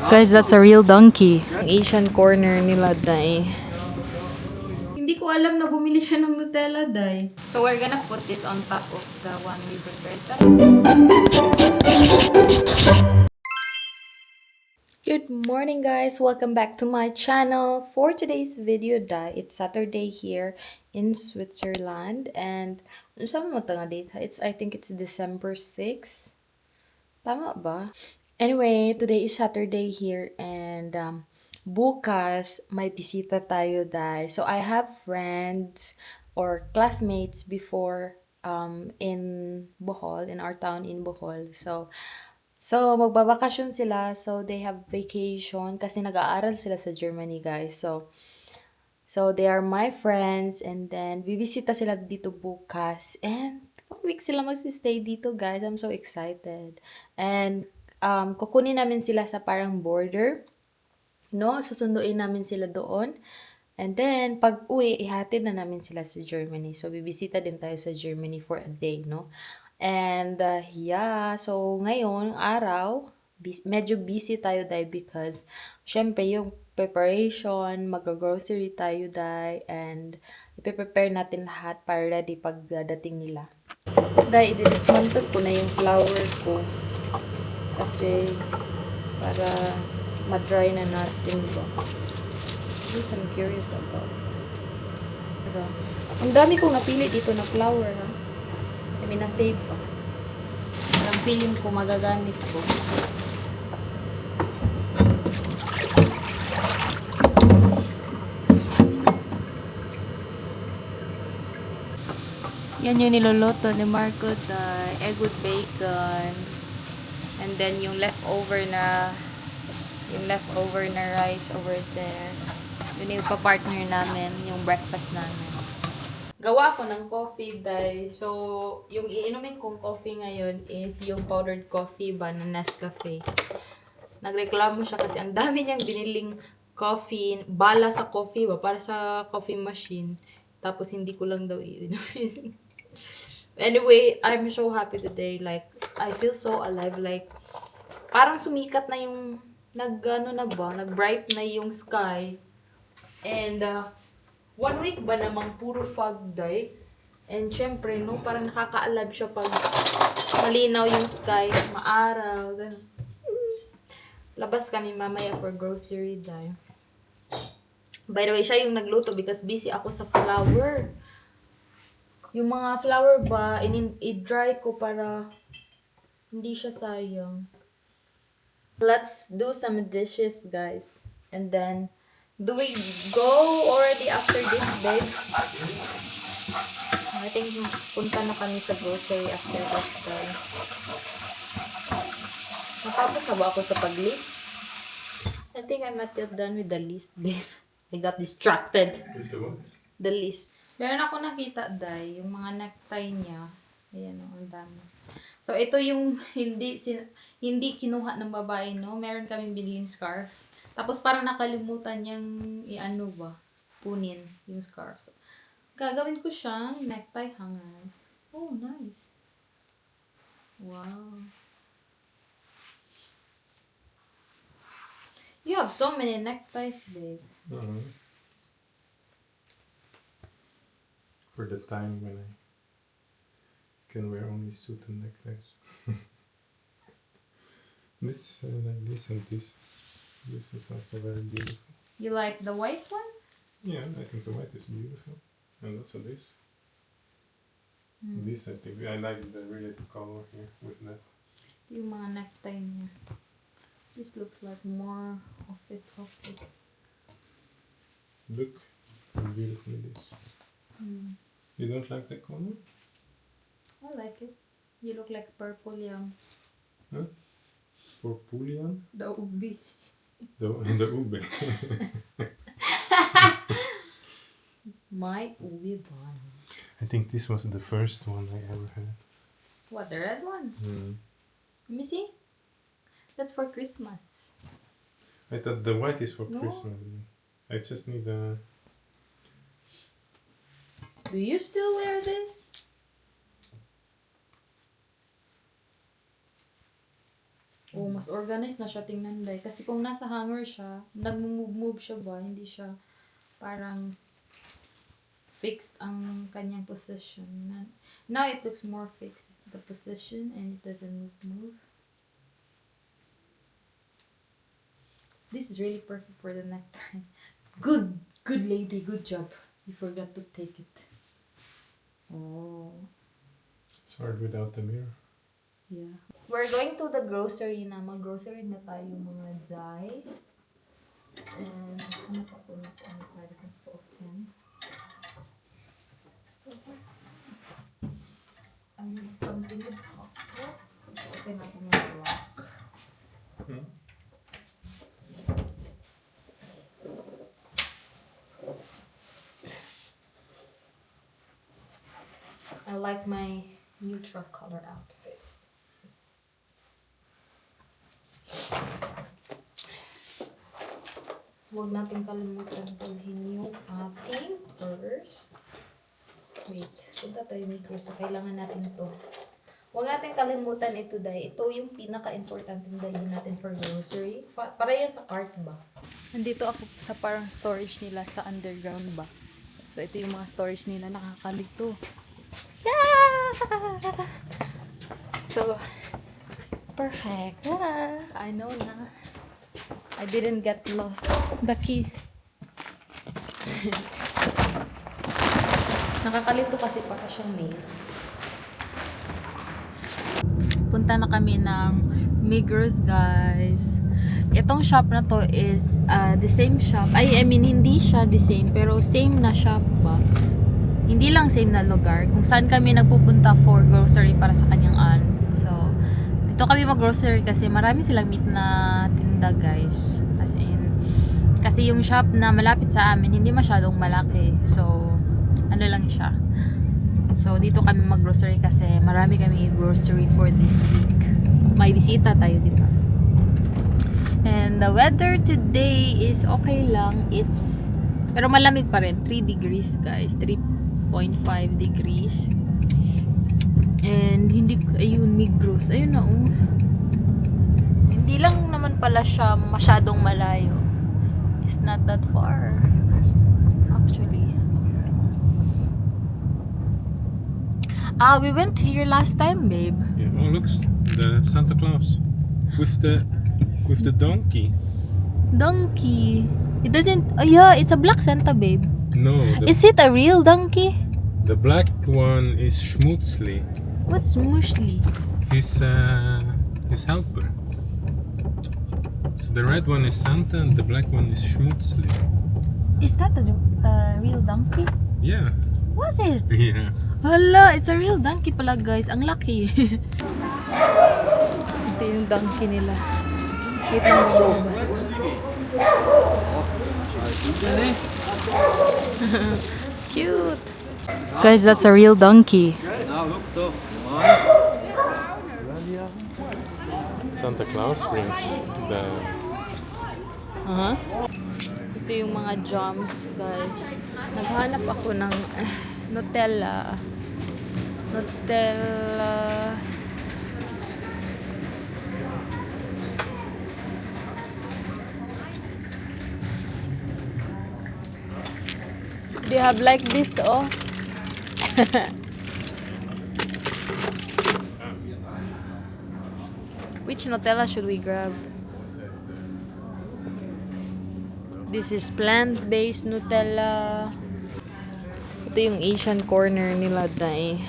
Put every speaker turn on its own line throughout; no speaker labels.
Guys, that's a real donkey. Ang Asian corner nila, day. Hindi ko alam na bumili siya ng Nutella, day. So, we're gonna put this on top of the one we prepared. Good morning, guys. Welcome back to my channel. For today's video, day, it's Saturday here in Switzerland. And, ano sa mga tanga date? I think it's December 6. Tama ba? Anyway, today is Saturday here and bukas may bisita tayo dahil. So I have friends or classmates before in Bohol, in our town in Bohol. So magbabakasyon sila. So they have vacation kasi nag-aaral sila sa Germany, guys. So they are my friends and then bibisita sila dito bukas and 1 week sila magsi-stay dito, guys. I'm so excited. And kukunin namin sila sa parang border, no? Susunduin namin sila doon. And then pag uwi, ihatid na namin sila sa Germany. So bibisita din tayo sa Germany for a day, no? And yeah, so ngayon araw, medyo busy tayo dahil because syempre yung preparation, mag-grocery tayo dahil and ipe-prepare natin lahat para ready pagdating nila. Dahil i-dismantle ko na yung flour ko kasi para ma-dry na natin ba. This I'm curious about. Pero, ang dami kong napili dito na flour, ha? I mean, na-save pa. Parang feeling ko magagamit ko. Yan yung niluluto ni Marco, the egg with bacon. And then yung leftover na rice over there. Yun yung pa-partner namin, yung breakfast namin. Gawa ako ng coffee dahil. So, yung iinumin kong coffee ngayon is yung powdered coffee ba na Nescafe. Nagreklamo siya kasi ang dami niyang biniling coffee, bala sa coffee ba, para sa coffee machine. Tapos hindi ko lang daw iinumin. Anyway, I'm so happy today. Like, I feel so alive. Like, parang sumikat na yung, nag-bright na yung sky. And, 1 week ba namang puro fog day? And syempre, no, parang nakaka-alive siya pag malinaw yung sky, maaraw, ganun. Labas kami mamaya for grocery day. By the way, siya yung nagluto because busy ako sa flour. Yung mga flour ba, i-dry ko para hindi siya sayang. Let's do some dishes, guys. And then, do we go already after this, babe? I think punta na kami sa grocery after this, guys. Natapos na ba ako sa pag-list? I think I'm not yet done with the list, babe. I got distracted.
With the what?
The list. Meron ako nakita, Day, yung mga necktie niya. Ayan, ang dami. So, ito yung hindi kinuha ng babae, no? Meron kaming biling scarf. Tapos, parang nakalimutan niyang i-ano ba? Punin yung scarf. So, gagawin ko siyang necktie hanger. Oh, nice. Wow. You have so many neckties, babe.
For the time when I can wear only suit and neckties. This like this and this. This is also very beautiful.
You like the white one?
Yeah, I think the white is beautiful. And also this. This I think I like the really color here with that.
Yung mga necktie niya. This looks like more office.
Look how beautiful it is. You don't like the color?
I like it. You look like purple yam.
Huh? For Pulian?
The ubi.
The ube.
My ubi bun.
I think this was the first one I ever had.
What, the red one? Let me see. That's for Christmas.
I thought the white is for
No.
Christmas. I just need a...
Do you still wear this? Oh, mas organized na siya tingnan day. Kasi kung nasa hanger siya, nag-move siya ba, hindi siya parang fixed ang kanyang position. Now it looks more fixed, the position, and it doesn't move. This is really perfect for the necktie. Good lady, good job. You forgot to take it. Oh.
It's hard without the mirror.
Yeah. We're going to the grocery na. Mag-grocery na tayo mga Zai. And ano pa po na po ang pwede kong suotin. I need something with pockets. Suotin natin yung black. I like my neutral color outfit. Huwag natin kalimutan dalhin yung ating purse. Wait, punta tayo Migros. So, kailangan natin ito. Huwag natin kalimutan ito dahil ito yung pinaka-importante dalhin natin for grocery. Para yan sa cart ba? Nandito ako sa parang storage nila sa underground ba. So, ito yung mga storage nila. Nakakalito. Yeah! So, perfect. Yeah, I know na. I didn't get lost. The key. Nakakalito kasi para siyang maze. Punta na kami ng Migros, guys. Itong shop na to is the same shop. I mean, hindi siya the same, pero same na shop ba? Hindi lang same na lugar. Kung saan kami nagpupunta for grocery para sa kanyang aunt. So, dito kami mag-grocery kasi marami silang meat na tinda, guys. As in, kasi yung shop na malapit sa amin, hindi masyadong malaki. So, ano lang siya. So, dito kami mag-grocery kasi marami kami grocery for this week. May bisita tayo, di ba? And the weather today is okay lang. Pero malamig pa rin. 3 degrees, guys. 3.5 degrees. And ayun, Migros. Ayun na, oh. Hindi lang naman pala siya masyadong malayo. It's not that far. Actually. We went here last time, babe.
Yeah. Oh, look, the Santa Claus with the donkey.
Donkey. It doesn't. Oh yeah, it's a black Santa, babe.
No,
Is it a real donkey?
the black one is Schmutzli.
What's mushli?
His helper. So the red one is Santa and the black one is Schmutzli.
Is that a real donkey?
Yeah.
Was it?
Yeah.
Hala, it's a real donkey pala, guys. Ang laki. Ito yung donkey nila. Kita mo ba? Cute. Guys, that's a real donkey.
Santa Claus brings the.
Ito yung mga jams, guys. Naghanap ako ng Nutella. They have like this, oh. Which Nutella should we grab? This is plant-based Nutella. Ito yung Asian corner nila, dai.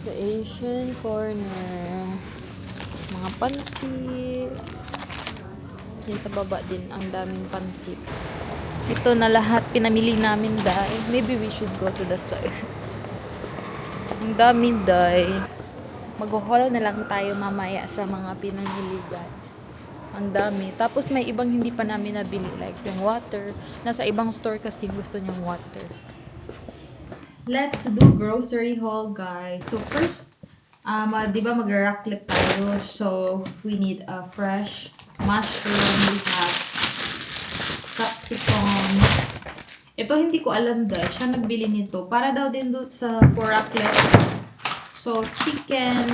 The Asian corner. Mga pansit. Yan sa baba din, ang daming pansit. Ito na lahat pinamili namin, dai. Maybe we should go to the side. Ang dami, dai. Mag-haul na lang tayo mamaya sa mga pinamili, guys. Ang dami. Tapos may ibang hindi pa namin nabili. Like yung water. Nasa ibang store kasi gusto niyang water. Let's do grocery haul, guys. So first, di ba mag-raclette tayo? So we need a fresh mushroom. We have capsicum. Ito hindi ko alam dahil siya nagbili nito. Para daw din doon sa for raclette. So chicken.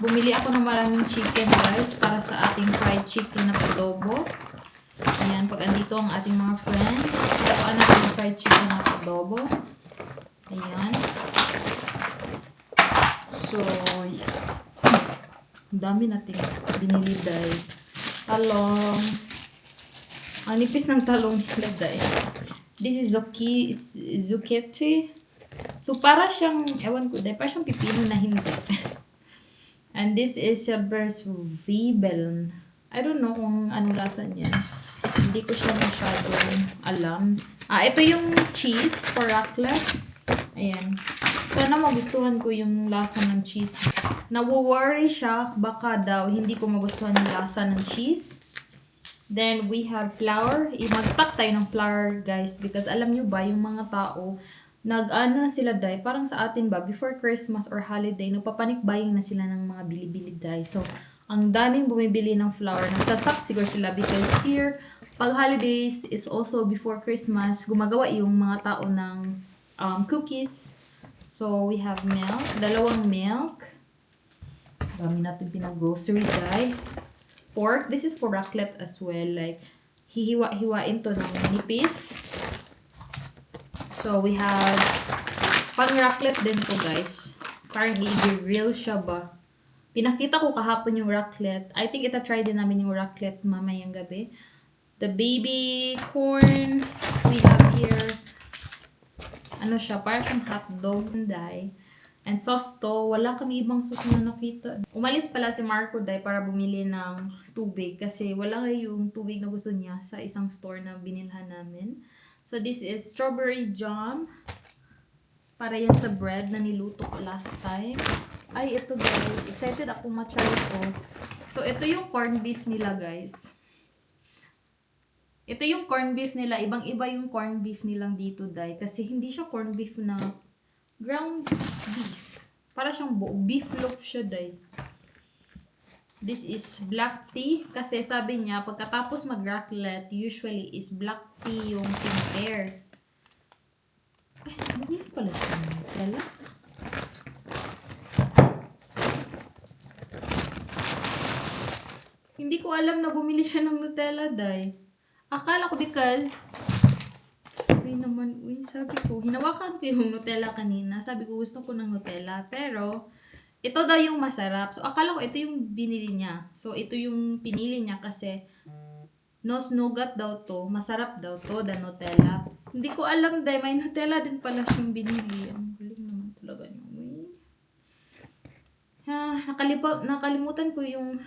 bumili ako ng maraming chicken guys para sa ating fried chicken na adobo. Ayan, pag andito ang ating mga friends, lakuan natin yung fried chicken na adobo. Ayan. So, yeah. Ang dami nating binili dahil talong. Ang nipis ng talong nila dahil. This is zucchini. So, para siyang, ewan ko dahil, para siyang pipino na hindi. And this is Silver's Vibeln. I don't know kung ano lasa niya. Hindi ko siya masyadong alam. Ito yung cheese for raclette. Ayan. Sana magustuhan ko yung lasa ng cheese. Nawo-worry siya, baka daw hindi ko magustuhan yung lasa ng cheese. Then, we have flour. Mag-stock tayo ng flour, guys. Because alam nyo ba, yung mga tao, nag-ano sila dahil, parang sa atin ba, before Christmas or holiday, nagpapanik buying na sila ng mga bili-bili dahil. So, ang daming bumibili ng flour. Nagsastock siguro sila because here, pag holidays, it's also before Christmas, gumagawa yung mga tao ng cookies. So, we have milk. 2 milk. Dami natin pinag-grocery dahil. Pork. This is for raclette as well. Like, hihiwa-hiwain to ng nipis. So, we have pang raclette din to guys. Parang i-grill siya ba. Pinakita ko kahapon yung raclette. I think ita-try din namin yung raclette mamayang gabi. The baby corn. We have here, ano siya, parang hotdog dahil. And sauce to, wala kami ibang sauce na nakita. Umalis pala si Marco dahil para bumili ng tubig kasi wala yung tubig na gusto niya sa isang store na binilhan namin. So this is strawberry jam. Para yan sa bread na niluto ko last time. Ay, ito guys. Excited ako ma-try ito. So ito yung corned beef nila guys. Ito yung corned beef nila. Ibang-iba yung corned beef nilang dito dahil. Kasi hindi siya corned beef na ground beef. Para siyang beef loaf siya dahil. This is black tea. Kasi sabi niya, pagkatapos mag-raclette, usually is black tea yung prepare. Eh, bumili pala siya ng Nutella. Hindi ko alam na bumili siya ng Nutella dahil. Akala ko because uy naman, sabi ko, hinawakan ko yung Nutella kanina. Sabi ko, gusto ko ng Nutella. Pero, ito daw yung masarap. So, akala ko ito yung binili niya. So, ito yung pinili niya kasi nougat daw to. Masarap daw to, the Nutella. Hindi ko alam dahil may Nutella din pala siyang binili. Ang galing naman talaga niya. Nakalimutan ko yung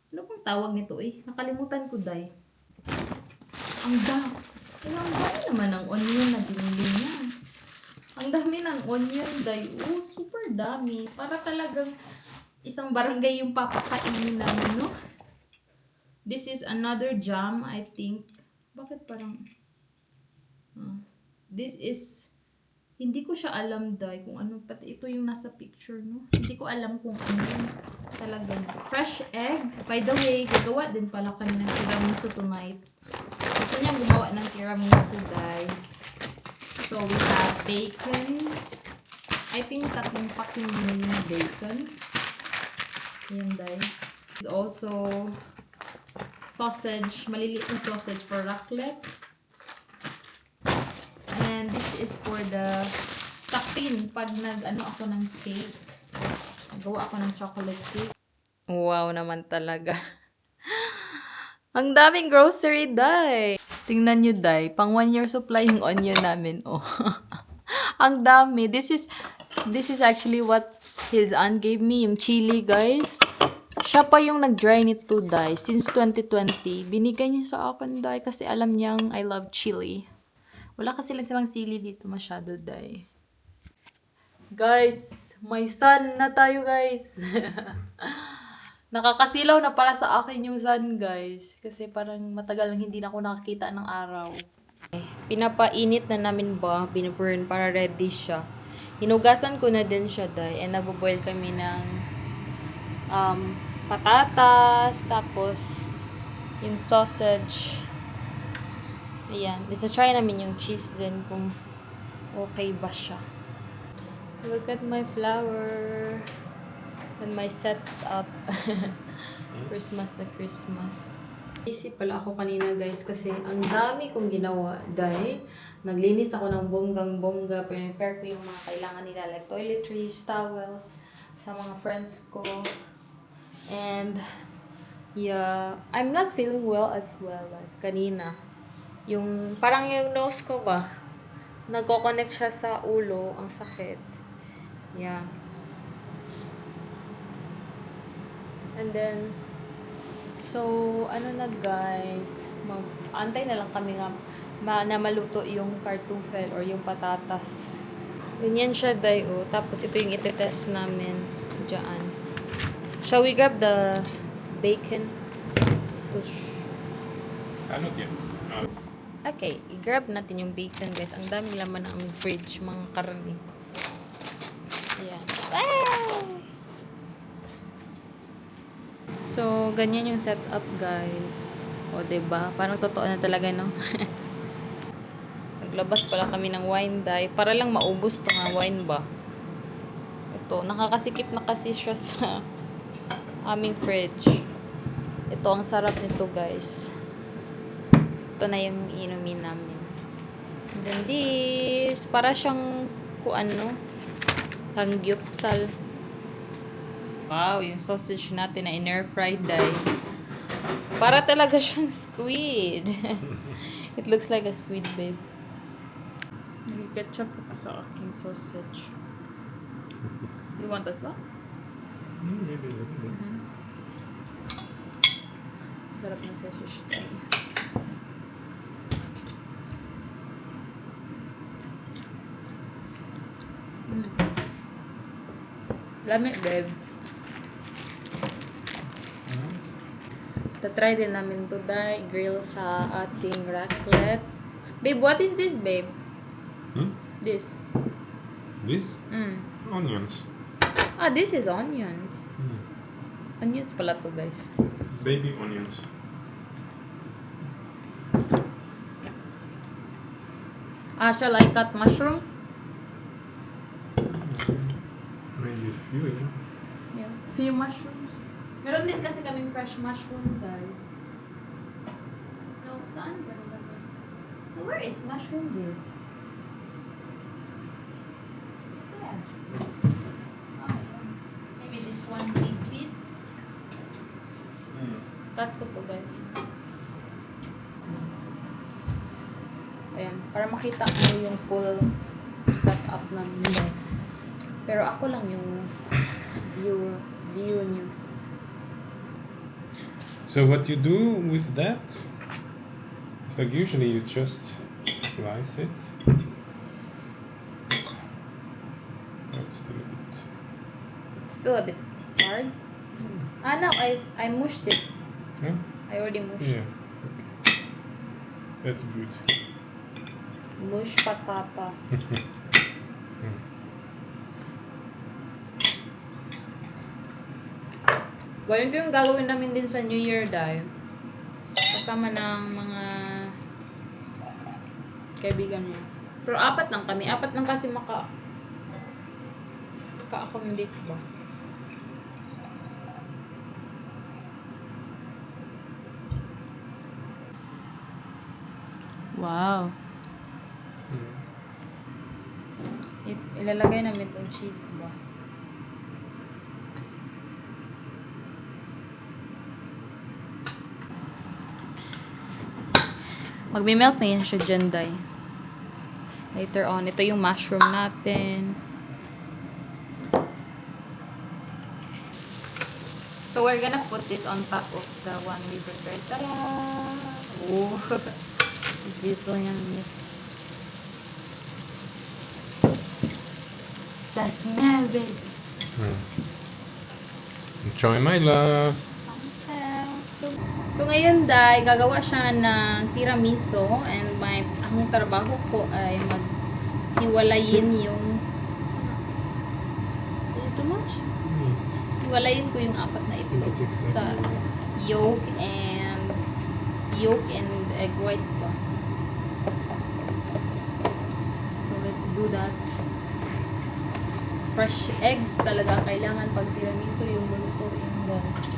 ano bang tawag nito eh? Nakalimutan ko dahil. Ang dami naman ng onion na binili niya. Ang dami ng onion dahil. Oh, super dami. Para talagang isang barangay yung papakainin namin, no? This is another jam, I think. Bakit parang this is hindi ko siya alam dahil kung ano, pati ito yung nasa picture, no? Hindi ko alam kung ano talaga. Fresh egg. By the way, gagawa din pala kami ng tiramisu tonight. Gusto niya gumawa ng tiramisu dahil. So, we have bacons. I think 3 pack yung binili na bacon. Yan dahil. There's also sausage, maliliit na sausage for raclette. And this is for the sapin. Pag nag-ano ako ng cake, gawa ako ng chocolate cake. Wow naman talaga. Ang daming grocery, day. Tingnan nyo, day. Pang 1 year supply yung onion namin. Oh. Ang dami. This is actually what his aunt gave me. Yung chili, guys. Siya pa yung nag-dry nito, day. Since 2020. Binigay niya sa akin, day. Kasi alam niyang I love chili. Wala kasi silang sili dito masyado, day. Guys, may sun na tayo, guys. Nakakasilaw na para sa akin yung sun, guys. Kasi parang matagal nang hindi na ako nakakita ng araw. Pinapainit na namin ba, binaburn para ready siya. Hinugasan ko na din siya, day. And nagbo-boil kami ng patatas, tapos yung sausage. Ayan. Let's try namin yung cheese din kung okay ba siya. Look at my flour. And my setup. Christmas na Christmas. Busy pala ako kanina guys kasi ang dami kong ginawa dahil naglinis ako ng bonggang-bongga. Prepare ko yung mga kailangan nila like toiletries, towels sa mga friends ko. And yeah, I'm not feeling well as well like kanina. Yung parang yung nose ko ba nagko-connect siya sa ulo, ang sakit. Yeah. And then so, ano na guys, antay na lang kami nga na maluto yung kartufel or yung patatas. Ganyan siya, day, oh. Tapos ito yung itetest namin dyan. Shall we grab the bacon?
Not yet.
Okay, i-grab natin yung bacon, guys. Ang dami laman ng aming fridge, mga karne. Ayan. Wow! So, ganyan yung setup, guys. O, diba? Parang totoo na talaga, no? Naglabas pala kami ng wine dye. Para lang maubos to nga wine ba? Ito, nakakasikip na kasi siya sa aming fridge. Ito, ang sarap nito, guys. Ito na yung inumin namin. And then this, para siyang, ano, hangyupsal. Wow, yung sausage natin na in-air-fried dye. Para talaga siyang squid. It looks like a squid, babe. Nag-ketchup ako sa aking sausage. You want as well?
Maybe a little bit.
Sarap ng sausage dye. Lamig, babe. Tatry din namin to dye grill sa ating raclette. Babe, what is this, babe? This.
This? Onions.
Ah, this is onions. Onions pala to, guys.
Baby onions.
Ah, shall I cut mushroom?
Maybe a few, yeah.
Yeah. Few mushrooms. Meron din kasi kaming fresh mushroom, guys. No, saan ba nilagay? No, where is mushroom here? Yeah. Oh, yeah. Maybe this one big piece. Cut ko to, guys. Ayan, para makita mo yung full setup namin. Pero ako lang yung view niyo.
So what you do with that is like usually you just slice it. It's still a bit.
It's still a bit hard. Ah, no, I mushed it.
Huh?
I already mushed.
Yeah. That's good.
Mush patatas. Ganyan yung gagawin namin din sa New Year dahil kasama ng mga kaibigan niya. Pero apat lang kami. Apat lang kasi maka-accommodate ba? Wow. Ilalagay namin itong cheese ba? Magme-melt na yan siya dyan, day. Later on. Ito yung mushroom natin. So, we're gonna put this on top of the one we prepared. Ta-da! Oh! This one yan. The smell, baby.
Enjoy my love.
So, ngayon, day, gagawa siya ng tiramisu and ang trabaho ko ay maghiwalayin yung is it too much? Hiwalayin ko yung apat na itlog sa yolk and egg white ba. So, let's do that. fresh eggs talaga kailangan pag tiramisu yung lulutuin, guys.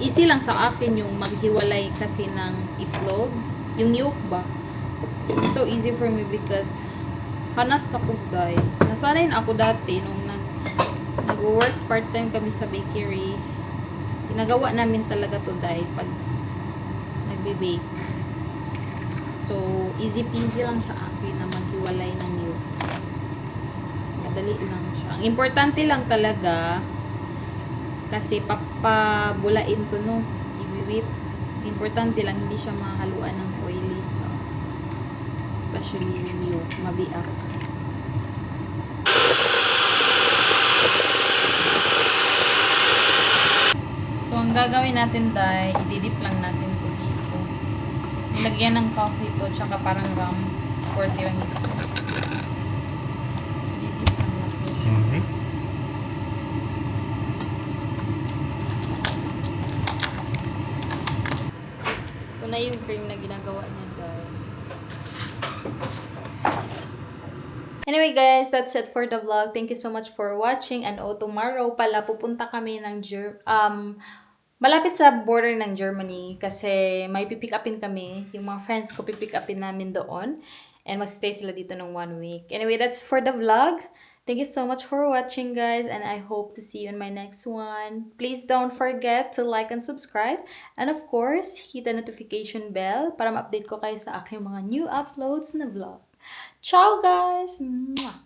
Easy lang sa akin yung maghiwalay kasi ng itlog. Yung yolk ba? So easy for me because hanas na po, guys. Nasanay na ako dati nung nag-work part-time kami sa bakery. Ginagawa namin talaga to, guys, pag nagbe-bake. So, easy peasy lang sa akin na maghiwalay ng yolk. Madali lang siya. Ang importante lang talaga, kasi papabulain to, no? I-whip. Importante lang, hindi siya mahaluan ng oily stuff. Especially yung yolk, mabiak. So, ang gagawin natin, dahil ididip lang natin to dito. Lagyan ng coffee to, tsaka parang rum for tiramisu. Ididip lang natin siya. Ito na yung cream na ginagawa niya, guys. Anyway, guys, that's it for the vlog. Thank you so much for watching. And tomorrow pala, pupunta kami ng malapit sa border ng Germany kasi may pipick upin kami. Yung mga friends ko pipick upin namin doon. And magstay sila dito ng 1 week. Anyway, that's for the vlog. Thank you so much for watching, guys. And I hope to see you in my next one. Please don't forget to like and subscribe. And of course, hit the notification bell para ma-update ko kayo sa aking mga new uploads na vlog. Ciao, guys! Mwah!